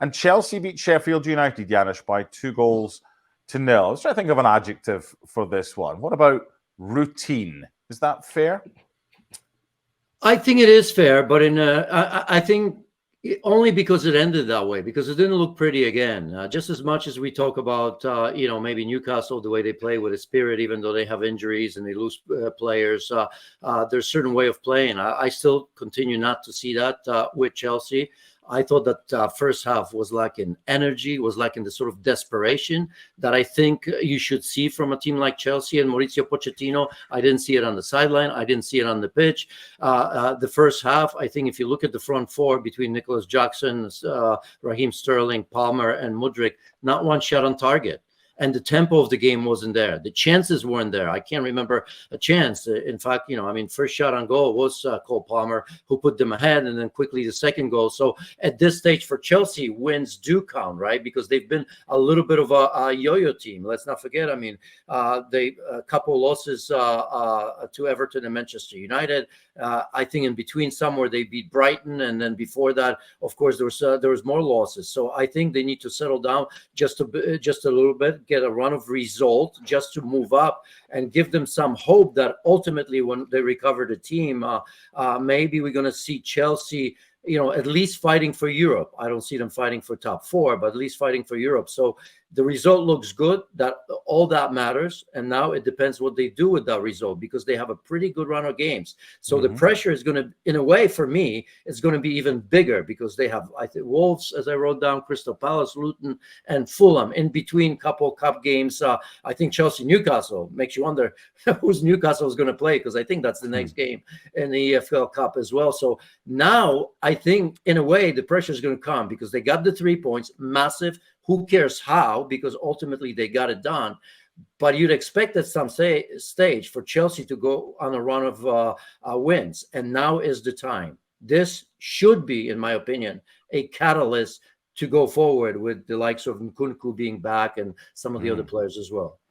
And Chelsea beat Sheffield United, Janusz, by 2-0. I was trying to think of an adjective for this one. What about routine? Is that fair? I think it is fair, but I think only because it ended that way, because it didn't look pretty again. Just as much as we talk about, maybe Newcastle, the way they play with a spirit, even though they have injuries and they lose players, there's a certain way of playing. I still continue not to see that with Chelsea. I thought that first half was lacking energy, was lacking the sort of desperation that I think you should see from a team like Chelsea and Mauricio Pochettino. I didn't see it on the sideline. I didn't see it on the pitch. The first half, I think if you look at the front four between Nicholas Jackson, Raheem Sterling, Palmer, and Mudryk, not one shot on target. And the tempo of the game wasn't there. The chances weren't there. I can't remember a chance. In fact, first shot on goal was Cole Palmer, who put them ahead, and then quickly the second goal. So at this stage for Chelsea, wins do count, right? Because they've been a little bit of a yo-yo team. Let's not forget, they a couple losses to Everton and Manchester United. I think in between somewhere they beat Brighton, and then before that, of course, there was more losses. So I think they need to settle down just a little bit, get a run of result just to move up and give them some hope that ultimately when they recover the team, maybe we're going to see Chelsea, at least fighting for Europe. I don't see them fighting for top four, but at least fighting for Europe. So the result looks good. That all that matters. And now it depends what they do with that result, because they have a pretty good run of games. So the pressure is going to, in a way, for me, it's going to be even bigger, because they have, I think, Wolves, as I wrote down, Crystal Palace, Luton, and Fulham in between couple cup games. I think Chelsea, Newcastle makes you wonder who's Newcastle is going to play, because I think that's the next game in the EFL Cup as well. So now I think, in a way, the pressure is going to come, because they got the 3 points, massive. Who cares how? Because ultimately they got it done. But you'd expect at some stage for Chelsea to go on a run of wins. And now is the time. This should be, in my opinion, a catalyst to go forward, with the likes of Nkunku being back and some of the other players as well.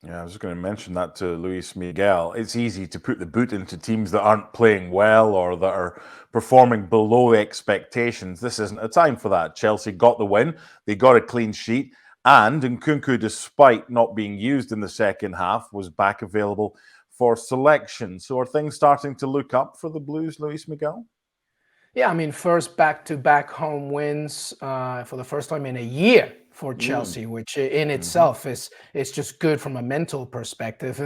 Yeah, I was just going to mention that to Luis Miguel. It's easy to put the boot into teams that aren't playing well or that are performing below expectations. This isn't a time for that. Chelsea got the win. They got a clean sheet. And Nkunku, despite not being used in the second half, was back available for selection. So are things starting to look up for the Blues, Luis Miguel? Yeah, first back-to-back home wins for the first time in a year for Chelsea, which in itself is just good from a mental perspective.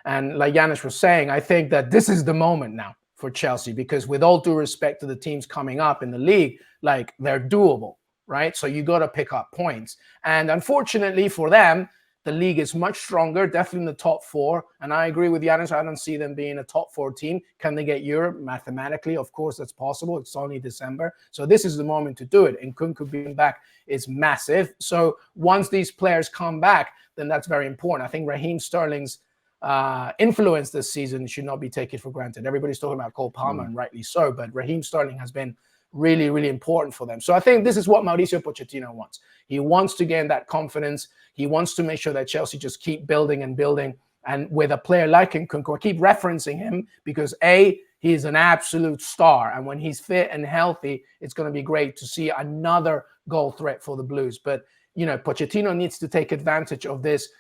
And like Janusz was saying, I think that this is the moment now for Chelsea, because with all due respect to the teams coming up in the league, like, they're doable, right? So you got to pick up points. And unfortunately for them, the league is much stronger, definitely in the top four. And I agree with Janusz. I don't see them being a top four team. Can they get Europe? Mathematically, of course, that's possible. It's only December. So this is the moment to do it. And Nkunku being back is massive. So once these players come back, then that's very important. I think Raheem Sterling's influence this season should not be taken for granted. Everybody's talking about Cole Palmer, and rightly so. But Raheem Sterling has been really, really important for them. So I think this is what Mauricio Pochettino wants. He wants to gain that confidence. He wants to make sure that Chelsea just keep building and building. And with a player like Nkunku, I keep referencing him because he is an absolute star. And when he's fit and healthy, it's going to be great to see another goal threat for the Blues. But, Pochettino needs to take advantage of this,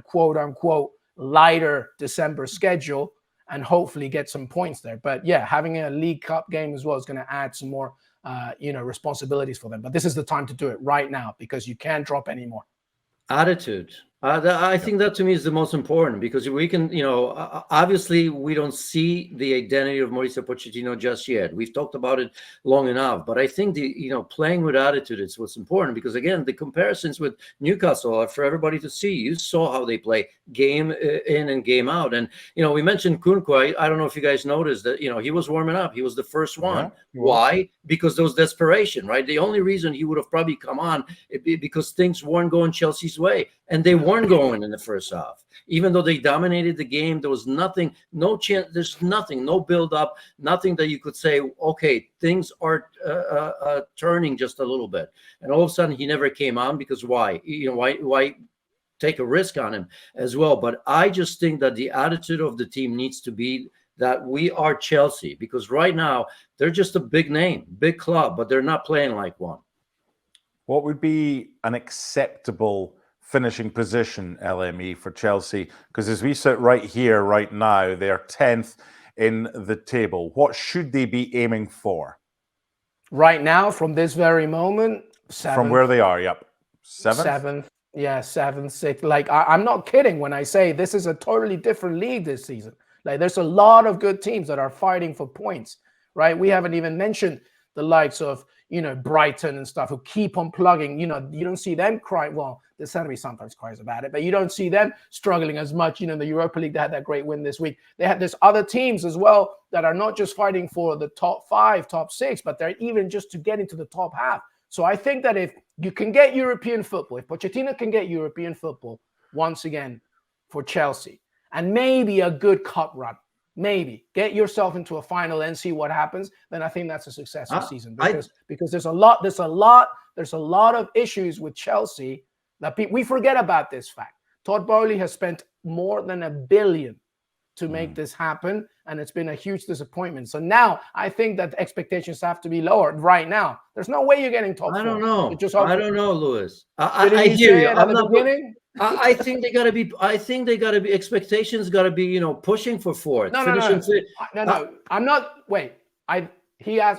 quote unquote, lighter December schedule and hopefully get some points there. But yeah, having a League Cup game as well is going to add some more, responsibilities for them. But this is the time to do it right now, because you can't drop anymore. Attitude. I think that to me is the most important, because we can, obviously we don't see the identity of Mauricio Pochettino just yet. We've talked about it long enough, but I think playing with attitude is what's important, because again, the comparisons with Newcastle are for everybody to see. You saw how they play game in and game out. And, we mentioned Nkunku. I don't know if you guys noticed that, he was warming up. He was the first one. Yeah. Why? Because there was desperation, right? The only reason he would have probably come on because things weren't going Chelsea's way. And they weren't going in the first half. Even though they dominated the game, there was nothing, no chance, there's nothing, no build-up, nothing that you could say, okay, things are turning just a little bit. And all of a sudden, he never came on, because why? Why take a risk on him as well? But I just think that the attitude of the team needs to be that we are Chelsea, because right now, they're just a big name, big club, but they're not playing like one. What would be an acceptable finishing position, LME, for Chelsea? Because as we sit right here, right now, they're 10th in the table. What should they be aiming for? Right now, from this very moment, 7th. From where they are, yep. 7th? 7th. Yeah, 7th, 6th. Like, I'm not kidding when I say this is a totally different league this season. Like, there's a lot of good teams that are fighting for points, right? We haven't even mentioned the likes of, Brighton and stuff, who keep on plugging. You don't see them cry. Well, the Saturday sometimes cries about it, but you don't see them struggling as much. The Europa League, they had that great win this week. There's other teams as well that are not just fighting for the top 5, top 6, but they're even just to get into the top half. So I think that if you can get European football, if Pochettino can get European football once again for Chelsea, and maybe a good cup run, maybe get yourself into a final and see what happens, then I think that's a successful season. Because there's a lot of issues with Chelsea that we forget about this fact. Todd Bowley has spent more than $1 billion to make this happen, and it's been a huge disappointment. So now I think that the expectations have to be lowered right now. There's no way you're getting top 4. I don't know. I don't know, Lewis. I hear you. I'm not beginning. I think they got to be. I think they got to be. Expectations got to be. Pushing for 4th. No. I'm not. Wait.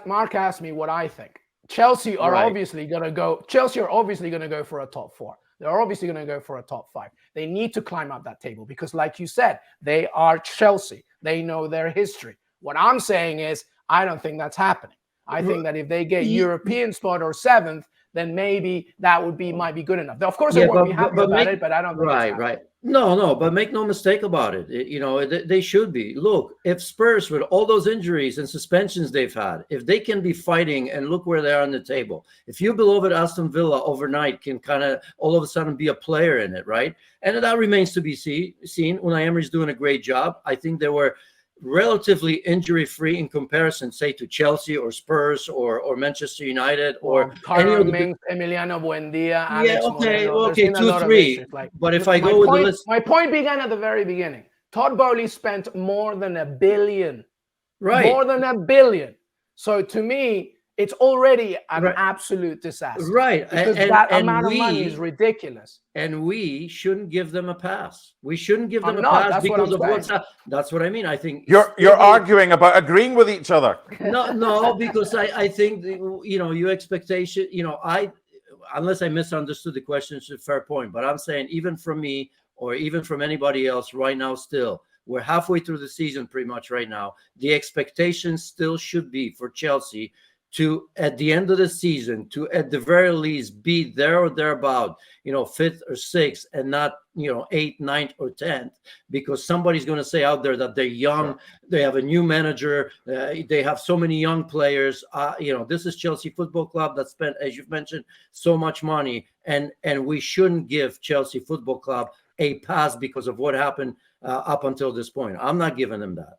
Mark asked me what I think. Chelsea are obviously going to go. Chelsea are obviously going to go for a top 4. They're obviously going to go for a top 5. They need to climb up that table because, like you said, they are Chelsea. They know their history. What I'm saying is, I don't think that's happening. I think that if they get European spot or 7th, then maybe that might be good enough. Of course, I won't be happy about it, but I don't think right. No, but make no mistake about it. They should be. Look, if Spurs, with all those injuries and suspensions they've had, if they can be fighting and look where they are on the table, if your beloved Aston Villa overnight can kind of all of a sudden be a player in it, right? And that remains to be seen. Unai Emery's doing a great job. I think they were relatively injury-free in comparison, say, to Chelsea or Spurs or Manchester United or Carlo Mings, Emiliano Buendia, Alex Moreno. 2, 3. But if I go with the list, my point began at the very beginning. Todd Bowley spent more than $1 billion, right? More than $1 billion. So to me, it's already an absolute disaster, right? Because that amount of money is ridiculous. And we shouldn't give them a pass. We shouldn't give them a pass because of what's happening. That's what I mean. I think you're arguing about agreeing with each other. No, because I think your expectation. Unless I misunderstood the question, it's a fair point. But I'm saying even from me or even from anybody else right now, still we're halfway through the season, pretty much right now. The expectation still should be for Chelsea to, at the end of the season, to at the very least be there or thereabout, 5th or 6th, and not 8th, 9th, or 10th, because somebody's going to say out there that they're young, they have a new manager, they have so many young players. This is Chelsea Football Club that spent, as you've mentioned, so much money, and we shouldn't give Chelsea Football Club a pass because of what happened up until this point. I'm not giving them that.